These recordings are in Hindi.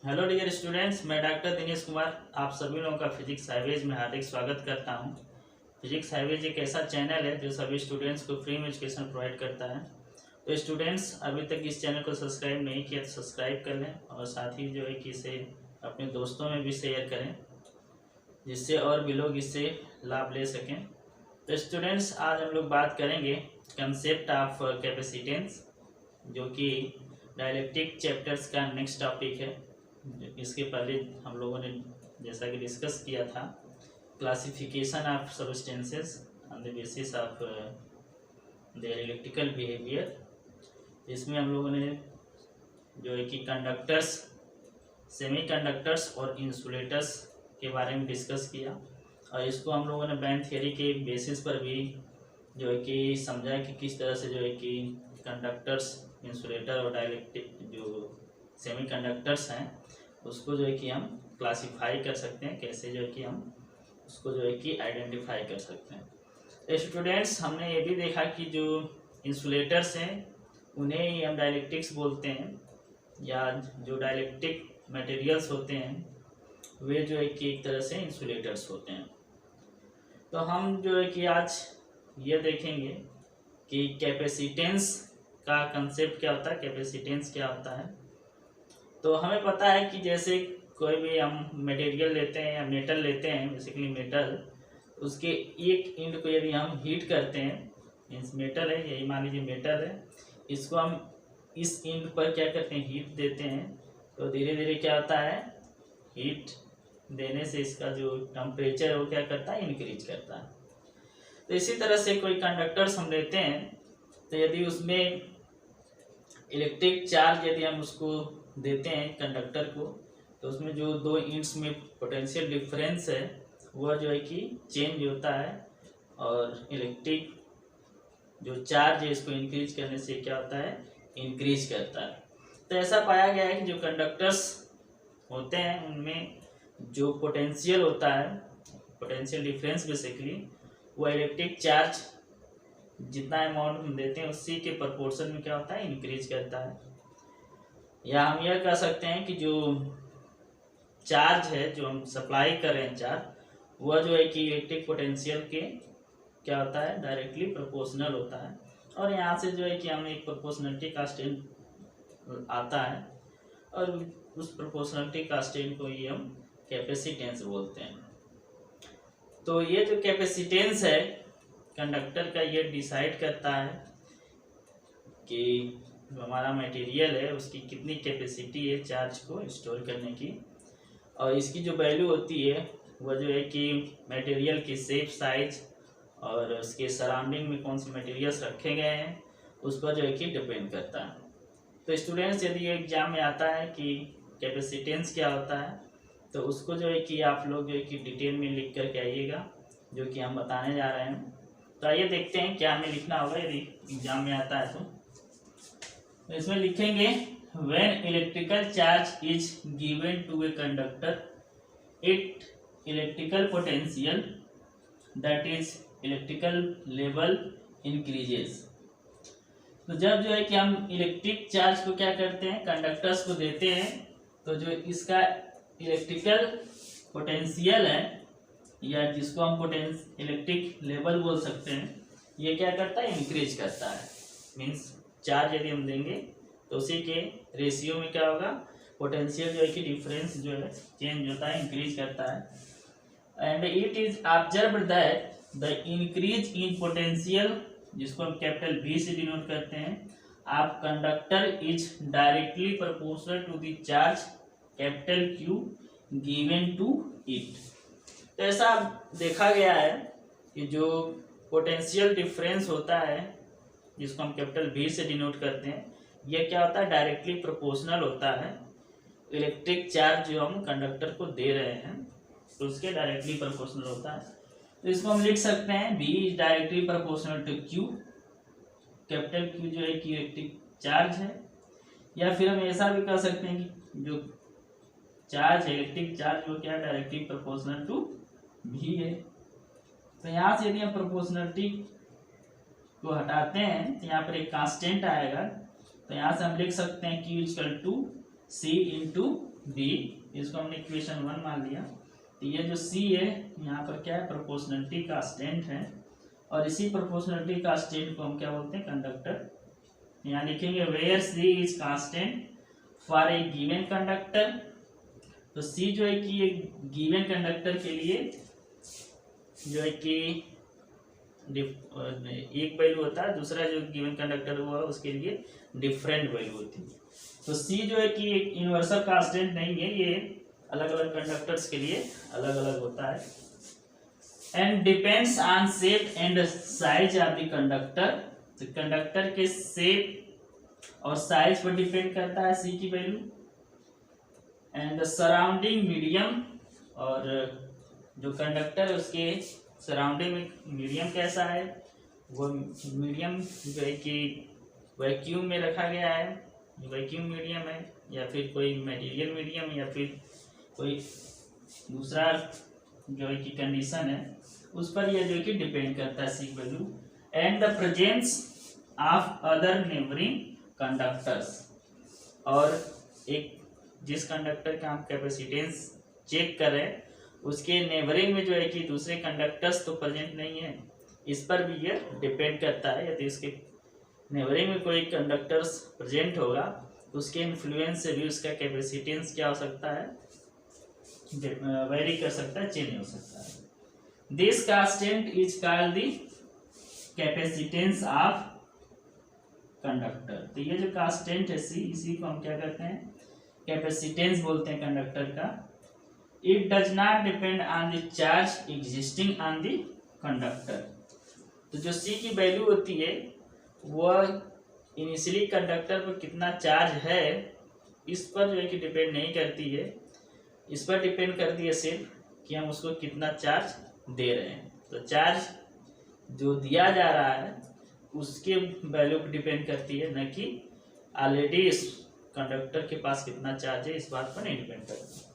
हेलो डियर स्टूडेंट्स, मैं डॉक्टर दिनेश कुमार आप सभी लोगों का फिजिक्स हाईवेज में हार्दिक स्वागत करता हूं। फिजिक्स हाईवेज एक ऐसा चैनल है जो सभी स्टूडेंट्स को फ्री में एजुकेशन प्रोवाइड करता है। तो स्टूडेंट्स अभी तक इस चैनल को सब्सक्राइब नहीं किया तो सब्सक्राइब कर लें और साथ ही जो है कि इसे अपने दोस्तों में भी शेयर करें जिससे और भी लोग इससे लाभ ले सकें। तो स्टूडेंट्स आज हम लोग बात करेंगे कंसेप्ट ऑफ कैपेसिटेंस, जो कि डायलेक्ट्रिक चैप्टर्स का नेक्स्ट टॉपिक है। इसके पहले हम लोगों ने जैसा कि डिस्कस किया था classification of substances on the basis of their electrical behaviour. इसमें हम लोगों ने जो है कि कंडक्टर्स, सेमीकंडक्टर्स और इंसुलेटर्स के बारे में डिस्कस किया और इसको हम लोगों ने बैंड थियरी के बेसिस पर भी जो है कि समझा कि किस तरह से जो है कि कंडक्टर्स, इंसुलेटर और डायलेक्ट्रिक जो सेमीकंडक्टर्स हैं उसको जो है कि हम क्लासिफाई कर सकते हैं, कैसे जो है कि हम उसको जो है कि आइडेंटिफाई कर सकते हैं। स्टूडेंट्स हमने ये भी देखा कि जो इंसुलेटर्स हैं उन्हें ही हम डायलेक्ट्रिक्स बोलते हैं, या जो डायलेक्ट्रिक मटेरियल्स होते हैं वे जो है कि एक तरह से इंसुलेटर्स होते हैं। तो हम जो है कि आज ये देखेंगे कि कैपेसिटेंस का कंसेप्ट क्या होता है, कैपेसिटेंस क्या होता है। तो हमें पता है कि जैसे कोई भी हम मटेरियल लेते हैं या मेटल लेते हैं, बेसिकली मेटल, उसके एक एंड को यदि हम हीट करते हैं, मीन्स मेटल है, यही मान लीजिए मेटल है, इसको हम इस एंड पर क्या करते हैं, हीट देते हैं। तो धीरे धीरे क्या होता है, हीट देने से इसका जो टेम्परेचर है वो क्या करता है, इंक्रीज करता है। तो इसी तरह से कोई कंडक्टर्स हम लेते हैं, तो यदि उसमें इलेक्ट्रिक चार्ज यदि हम उसको देते हैं कंडक्टर को, तो उसमें जो दो इंड्स में पोटेंशियल डिफरेंस है वह जो है कि चेंज होता है और इलेक्ट्रिक जो चार्ज है इसको इंक्रीज करने से क्या होता है, इंक्रीज करता है। तो ऐसा पाया गया है कि जो कंडक्टर्स होते हैं उनमें जो पोटेंशियल होता है, पोटेंशियल डिफरेंस बेसिकली, वो इलेक्ट्रिक चार्ज जितना अमाउंट हम देते हैं उसी के प्रोपोर्शन में क्या होता है, इंक्रीज करता है। या हम यह कह सकते हैं कि जो चार्ज है जो हम सप्लाई कर रहे हैं चार्ज, वह जो है कि इलेक्ट्रिक पोटेंशियल के क्या होता है, डायरेक्टली प्रोपोर्शनल होता है। और यहाँ से जो है कि हमें एक प्रोपोर्शनलिटी कांस्टेंट आता है और उस प्रोपोर्शनलिटी कांस्टेंट को ही हम कैपेसिटेंस बोलते हैं। तो ये जो कैपेसिटेंस है कंडक्टर का, ये डिसाइड करता है कि जो हमारा मटेरियल है उसकी कितनी कैपेसिटी है चार्ज को स्टोर करने की, और इसकी जो वैल्यू होती है वह जो है कि मटेरियल की शेप, साइज और उसके सराउंडिंग में कौन से मटेरियल्स रखे गए हैं उस पर जो है कि डिपेंड करता है। तो स्टूडेंट्स यदि एग्जाम में आता है कि कैपेसिटेंस क्या होता है, तो उसको जो है कि आप लोग जो है कि डिटेल में लिख करके आइएगा, जो कि हम बताने जा रहे हैं। तो आइए देखते हैं क्या हमें लिखना होगा यदि एग्जाम में आता है। तो इसमें लिखेंगे when electrical charge is given to a conductor it electrical potential that is electrical level increases. तो जब जो है कि हम इलेक्ट्रिक चार्ज को क्या करते हैं, कंडक्टर्स को देते हैं, तो जो इसका इलेक्ट्रिकल पोटेंशियल है या जिसको हम इलेक्ट्रिक लेवल बोल सकते हैं, ये क्या करता है, इंक्रीज करता है। मीन्स चार्ज यदि हम देंगे तो उसी के रेशियो में क्या होगा, पोटेंशियल जो है कि डिफरेंस जो है चेंज होता है, इंक्रीज करता है। And it is observed that the increase in potential, जिसको हम कैपिटल V से डिनोट करते हैं, आप conductor is directly proportional to the charge capital Q given to it. तो ऐसा देखा गया है कि जो पोटेंशियल डिफरेंस होता है जिसको हम कैपिटल V से डिनोट करते हैं, यह क्या होता है, डायरेक्टली प्रोपोर्शनल होता है इलेक्ट्रिक चार्ज जो हम कंडक्टर को दे रहे हैं, तो उसके डायरेक्टली प्रोपोर्शनल होता है। तो इसको हम लिख सकते हैं V is directly proportional to Q, capital Q जो है कि इलेक्ट्रिक चार्ज है। या फिर हम ऐसा भी कह सकते हैं कि जो चार्ज है, इलेक्ट्रिक चार्ज वो क्या डायरेक्टली प्रोपोर्शनल टू V है। तो यहाँ से यदि हम प्रोपोर्शनलिटी को हटाते हैं तो यहाँ पर एक कांस्टेंट आएगा, तो यहाँ से हम लिख सकते हैं Q equal to C into B, इसको हमने इक्वेशन 1 मान लिया। तो ये जो सी है यहाँ पर क्या है, प्रोपोर्शनलिटी कांस्टेंट है, और इसी प्रोपोर्शनलिटी कांस्टेंट को हम क्या बोलते हैं, कंडक्टर। यहाँ लिखेंगे where C is constant for a given conductor. तो सी जो है कि एक गिवन कंडक्टर के लिए जो है कि एक वैल्यू होता है, दूसरा जो गिवन कंडक्टर हुआ उसके लिए डिफरेंट वैल्यू होती है। तो सी जो है कि एक यूनिवर्सल कांस्टेंट नहीं है, ये अलग अलग कंडक्टर्स के लिए अलग अलग होता है। And depends on shape and size of the conductor. तो कंडक्टर के शेप और साइज पर डिपेंड करता है सी की value. And the surrounding medium, और जो कंडक्टर है उसके सराउंडिंग में मीडियम कैसा है, वो मीडियम जो है कि वैक्यूम में रखा गया है, वैक्यूम मीडियम है या फिर कोई मटेरियल मीडियम या फिर कोई दूसरा जो है कि कंडीशन है, उस पर यह जो है कि डिपेंड करता है C value. And the presence of other neighbouring conductors, और एक जिस कंडक्टर का हम कैपेसिटेंस चेक कर रहे हैं उसके नेबरिंग में जो है कि दूसरे कंडक्टर्स तो प्रेजेंट नहीं है, इस पर भी ये डिपेंड करता है। यदि उसके नेबरिंग में कोई कंडक्टर्स प्रेजेंट होगा उसके इन्फ्लुएंस से भी उसका कैपेसिटेंस क्या हो सकता है, वेरी कर सकता है, चेंज हो सकता है। This constant is called the capacitance of conductor. तो ये जो कांस्टेंट है सी, इसी को हम क्या कहते हैं, कैपेसिटेंस बोलते हैं कंडक्टर का। It does not depend on the charge existing on the conductor. तो जो सी की वैल्यू होती है वह इनिशियली कंडक्टर पर कितना चार्ज है इस पर जो है कि डिपेंड नहीं करती है, इस पर डिपेंड करती है सिर्फ कि हम उसको कितना चार्ज दे रहे हैं। तो चार्ज जो दिया जा रहा है उसके वैल्यू पर डिपेंड करती है, न कि ऑलरेडी इस कंडक्टर के पास कितना चार्ज है इस बात पर नहीं डिपेंड करती।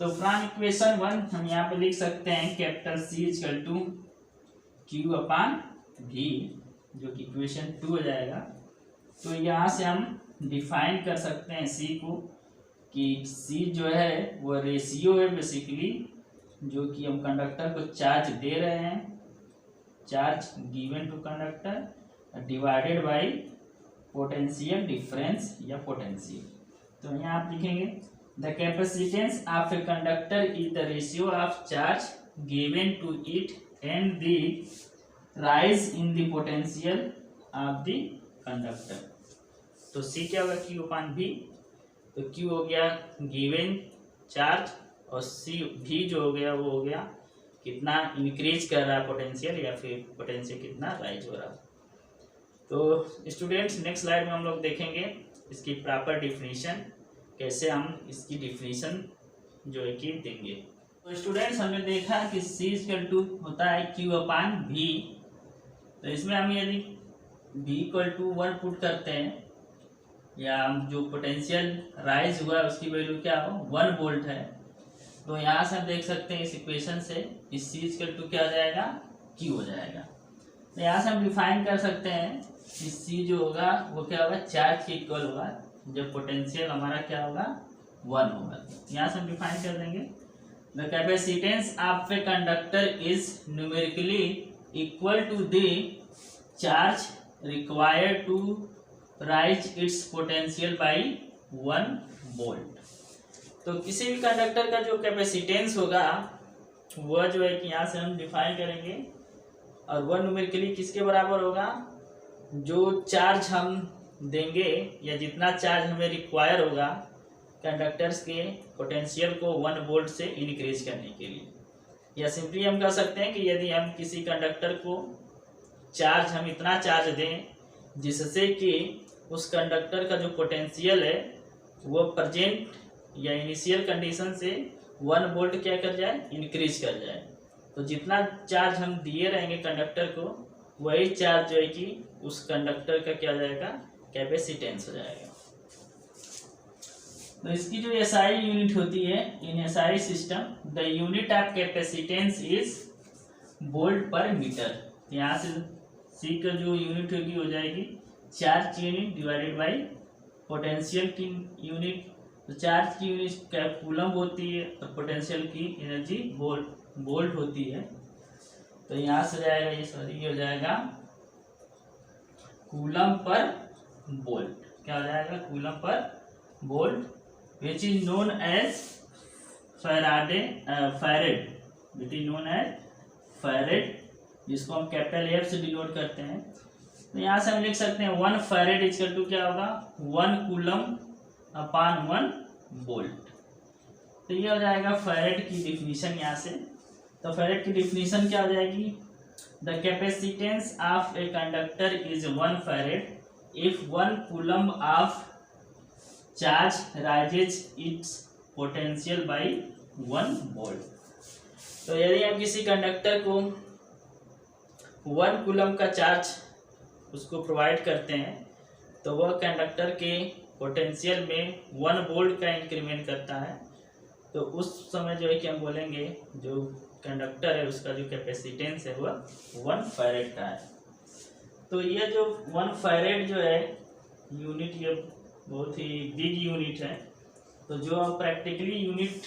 तो फ्रॉम इक्वेशन 1 हम यहाँ पे लिख सकते हैं capital C equal to Q upon V, जो कि इक्वेशन 2 हो जाएगा। तो यहाँ से हम डिफाइन कर सकते हैं सी को कि सी जो है वो रेशियो है बेसिकली, जो कि हम कंडक्टर को चार्ज दे रहे हैं, charge given to conductor divided by potential difference या पोटेंशियल। तो यहाँ आप लिखेंगे the capacitance of a conductor is the ratio of charge given to it and the rise in the potential of the conductor. तो सी क्या होगा, क्यू अपॉन वी। तो क्यू हो गया गिवन चार्ज और सी भी जो हो गया वो हो गया कितना इंक्रीज कर रहा है पोटेंशियल, या फिर पोटेंशियल कितना राइज हो रहा है। तो स्टूडेंट्स नेक्स्ट स्लाइड में हम लोग देखेंगे इसकी प्रॉपर डिफिनीशन, कैसे हम इसकी डिफिनीशन जो है कि देंगे। तो स्टूडेंट्स हमने देखा कि सी इक्वल टू होता है क्यू अपॉन वी। तो इसमें हम यदि वी इक्वल टू 1 पुट करते हैं, या जो पोटेंशियल राइज हुआ है उसकी वैल्यू क्या हो, 1 वोल्ट है, तो यहाँ से हम देख सकते हैं इस इक्वेशन से इस सी इक्वल टू क्या हो जाएगा, क्यू हो जाएगा। तो यहाँ से हम डिफाइन कर सकते हैं कि सी जो होगा वो क्या होगा, चार्ज के इक्वल होगा, जब पोटेंशियल हमारा क्या होगा 1 होगा। यहाँ से हम डिफाइन कर देंगे the capacitance of a conductor is numerically equal to the charge required to rise its potential by 1 volt. तो किसी भी कंडक्टर का जो कैपेसिटेंस होगा वह जो है कि यहाँ से हम डिफाइन करेंगे, और वह न्यूमेरिकली किसके बराबर होगा, जो चार्ज हम देंगे या जितना चार्ज हमें रिक्वायर होगा कंडक्टर्स के पोटेंशियल को 1 वोल्ट से इंक्रीज करने के लिए। या सिंपली हम कह सकते हैं कि यदि हम किसी कंडक्टर को चार्ज हम इतना चार्ज दें जिससे कि उस कंडक्टर का जो पोटेंशियल है वो प्रेजेंट या इनिशियल कंडीशन से 1 वोल्ट क्या कर जाए, इंक्रीज कर जाए। तो जितना चार्ज हम दिए रहेंगे कंडक्टर को वही चार्ज जो है कि उस कंडक्टर का क्या हो जाएगा, कैपेसिटेंस हो जाएगा। तो इसकी जो एसआई यूनिट होती है in SI system, the unit of capacitance is volt पर मीटर। यहाँ से सी का जो यूनिट होगी हो जाएगी charge unit divided by potential की यूनिट तो चार्ज की यूनिट क्या कूलम होती है और पोटेंशियल की एनर्जी वोल्ट होती है। तो यहाँ से जाएगा ये, सॉरी ये हो जाएगा कूलम पर वोल्ट। क्या हो जाएगा? कूलम पर volt, which is known as farad, which is known as farad, जिसको हम कैपिटल एफ से डिनोट करते हैं। तो यहाँ से हम लिख सकते हैं 1 फैरेड इक्वल टू क्या होगा? 1 कूलम अपॉन 1 वोल्ट। तो ये हो जाएगा फैरेड की डिफिनीशन यहाँ से। तो फैरेड की डिफिनीशन क्या हो जाएगी? The capacitance of a conductor is 1 farad if 1 coulomb of charge rises it's potential by 1 volt. तो यदि हम किसी कंडक्टर को 1 कूलम का चार्ज उसको प्रोवाइड करते हैं तो वह कंडक्टर के पोटेंशियल में 1 वोल्ट का इंक्रीमेंट करता है। तो उस समय जो है कि हम बोलेंगे जो कंडक्टर है उसका जो कैपेसिटेंस है वह 1 फैरेड का है। तो ये जो 1 फैरेड जो है यूनिट, ये बहुत ही बिग यूनिट है। तो जो प्रैक्टिकली यूनिट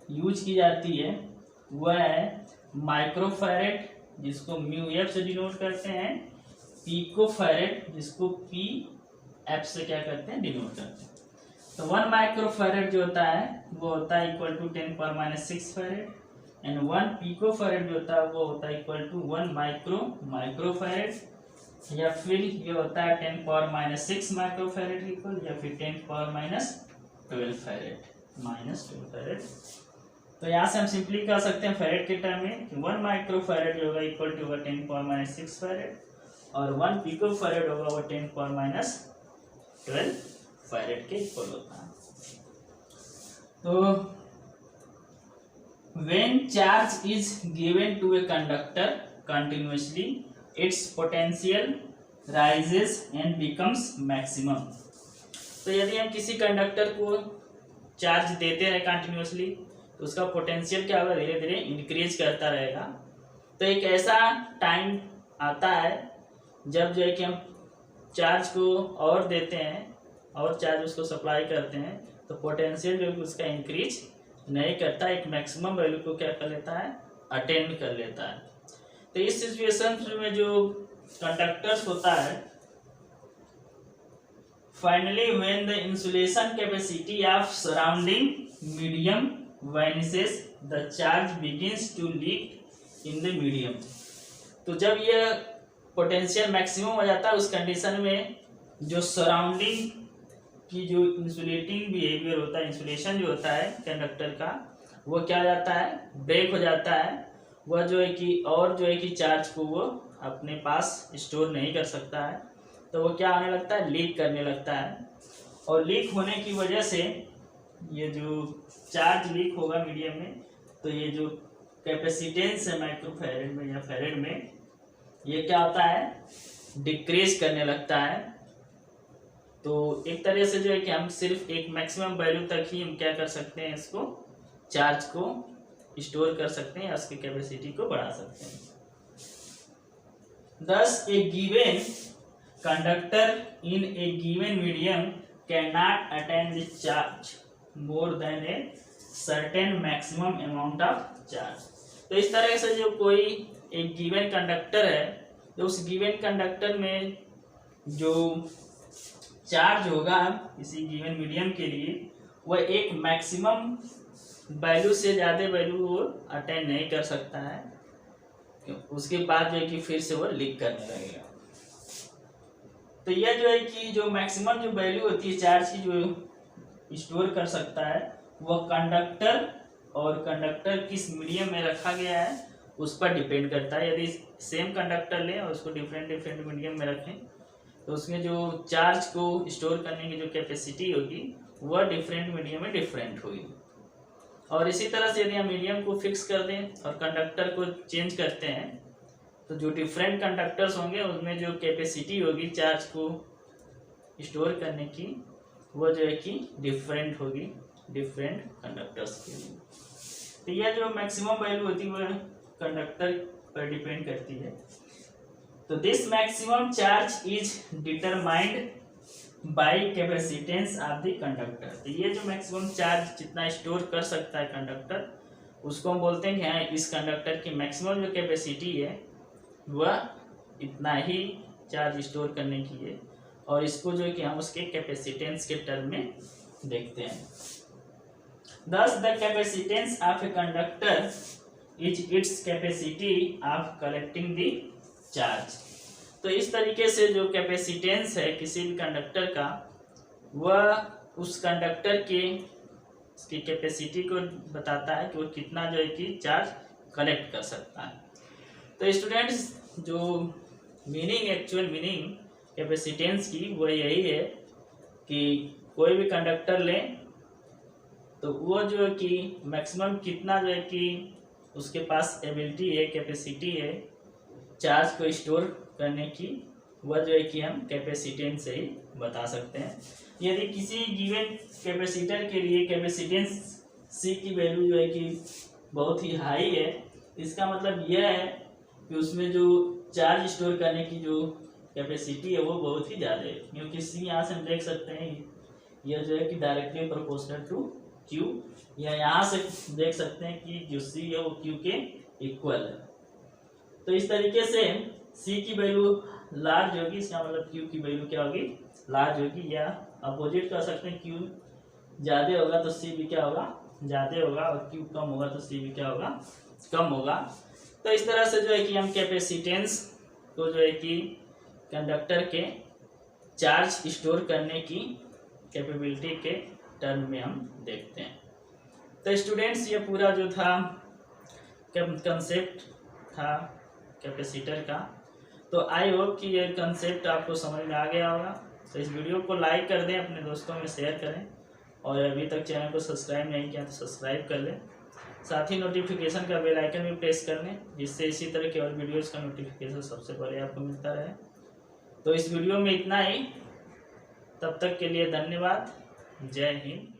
यूज की जाती है वह है माइक्रो फैरेड, जिसको म्यू एफ से डिनोट करते हैं, पिको फैरेड जिसको पी एफ से क्या करते हैं? डिनोट करते हैं। तो 1 माइक्रो फैरेड जो होता है वो होता है equal to 10⁻⁶ farad, and 1 pico farad जो होता है वो होता है इक्वल टू 1 माइक्रो फैरेड, या फिर ये होता है 10⁻⁶ माइक्रो फैरेड इक्वल, या फिर 10⁻12 फैरेड। तो यहाँ से हम सिंपली कह सकते हैं फैरेड के टर्म में 1 माइक्रो फैरेड होगा इक्वल टू 10⁻⁶ फैरेड, और 1 पिको फैरेड होगा वो 10⁻12 फैरेड के इक्वल होता है। तो when charge is given to a conductor continuously, its potential rises and becomes maximum। तो यदि हम किसी कंडक्टर को चार्ज देते रहे कंटिन्यूसली तो उसका पोटेंशियल क्या होगा? धीरे धीरे इंक्रीज करता रहेगा। तो एक ऐसा टाइम आता है जब जो है कि हम चार्ज को और देते हैं और चार्ज उसको सप्लाई करते हैं तो पोटेंशियल जो है उसका इंक्रीज नहीं करता, एक मैक्सिमम वैल्यू को क्या कर लेता है? अटेंड कर लेता है। तो इस सिचुएशन में जो कंडक्टर्स होता है, finally when the insulation capacity of surrounding medium vanishes the charge begins to leak in the medium. तो जब यह पोटेंशियल मैक्सिमम हो जाता है उस कंडीशन में जो सराउंडिंग की जो इंसुलेटिंग बिहेवियर होता है, इंसुलेशन जो होता है कंडक्टर का, वो क्या हो जाता है? ब्रेक हो जाता है। वह जो है कि और जो है कि चार्ज को वो अपने पास स्टोर नहीं कर सकता है, तो वो क्या होने लगता है? लीक करने लगता है। और लीक होने की वजह से ये जो चार्ज लीक होगा मीडियम में, तो ये जो कैपेसिटेंस है माइक्रो फैरेड में या फैरेड में, ये क्या होता है? डिक्रीज करने लगता है। तो एक तरह से जो है कि हम सिर्फ एक मैक्सिमम वैल्यू तक ही हम क्या कर सकते हैं? इसको चार्ज को स्टोर कर सकते हैं या उसकी कैपेसिटी को बढ़ा सकते हैं। Thus, a given conductor in a given medium cannot attain the charge more than a certain maximum amount of charge। तो इस तरह से जो कोई एक गिवन कंडक्टर है, तो उस गिवन कंडक्टर में जो चार्ज होगा किसी गिवन मीडियम के लिए, वह एक मैक्सिमम वैल्यू से ज़्यादा वैल्यू वो अटेन नहीं कर सकता है। उसके बाद जो है कि फिर से वो लीक करने लगेगा। तो यह जो है कि जो मैक्सिमम जो वैल्यू होती है चार्ज की जो स्टोर कर सकता है, वह कंडक्टर और कंडक्टर किस मीडियम में रखा गया है उस पर डिपेंड करता है। यदि सेम कंडक्टर लें और उसको डिफरेंट मीडियम में रखें तो उसमें जो चार्ज को स्टोर करने की जो कैपेसिटी होगी वह डिफरेंट मीडियम में डिफरेंट होगी। और इसी तरह से यदि हम मीडियम को फिक्स कर दें और कंडक्टर को चेंज करते हैं तो जो डिफरेंट कंडक्टर्स होंगे उनमें जो कैपेसिटी होगी चार्ज को स्टोर करने की, वो जो है कि डिफरेंट होगी डिफरेंट कंडक्टर्स के लिए। तो यह जो मैक्सिमम वैल्यू होती है वह कंडक्टर पर डिपेंड करती है। तो this maximum charge is determined by capacitance of the conductor. तो ये जो मैक्सिमम चार्ज जितना स्टोर कर सकता है कंडक्टर, उसको हम बोलते हैं कि हाँ इस कंडक्टर की मैक्सिमम जो कैपेसिटी है वह इतना ही चार्ज स्टोर करने की है, और इसको जो है कि हम उसके कैपेसिटेंस के टर्म में देखते हैं। Thus the capacitance of a conductor is its capacity of collecting the charge। तो इस तरीके से जो कैपेसिटेंस है किसी भी कंडक्टर का, वह उस कंडक्टर के उसकी कैपेसिटी को बताता है कि वो कितना जो है कि चार्ज कलेक्ट कर सकता है। तो स्टूडेंट्स, जो एक्चुअल मीनिंग कैपेसिटेंस की वो यही है कि कोई भी कंडक्टर लें तो वो जो है कि मैक्सिमम कितना जो है कि उसके पास एबिलिटी है, कैपेसिटी है चार्ज को स्टोर करने की, वह जो है कि हम कैपेसिटेंस से ही बता सकते हैं। यदि किसी गिवन कैपेसिटर के लिए कैपेसिटेंस सी की वैल्यू जो है कि बहुत ही हाई है, इसका मतलब यह है कि उसमें जो चार्ज स्टोर करने की जो कैपेसिटी है वो बहुत ही ज़्यादा है, क्योंकि सी यहाँ से हम देख सकते हैं यह जो है कि डायरेक्टली प्रोपोर्शनल टू क्यू, या यहाँ से देख सकते हैं कि जो सी है वो क्यू के इक्वल है। तो इस तरीके से सी की वैल्यू लार्ज होगी, इसका मतलब क्यू की वैल्यू क्या होगी, लार्ज होगी, या अपोजिट कर सकते हैं, क्यू ज़्यादा होगा तो सी भी क्या होगा, ज़्यादा होगा, और क्यू कम होगा तो सी भी क्या होगा, कम होगा। तो इस तरह से जो है कि हम कैपेसिटेंस को जो है कि कंडक्टर के चार्ज स्टोर करने की कैपेबिलिटी के टर्म में हम देखते हैं। तो स्टूडेंट्स, ये पूरा जो था कंसेप्ट था कैपेसिटर का, तो आई होप कि ये कंसेप्ट आपको समझ में आ गया होगा। तो इस वीडियो को लाइक कर दें, अपने दोस्तों में शेयर करें, और अभी तक चैनल को सब्सक्राइब नहीं किया तो सब्सक्राइब कर लें, साथ ही नोटिफिकेशन का बेल आइकन भी प्रेस कर लें, जिससे इसी तरह के और वीडियोज़ का नोटिफिकेशन सबसे पहले आपको मिलता रहे। तो इस वीडियो में इतना ही, तब तक के लिए धन्यवाद। जय हिंद।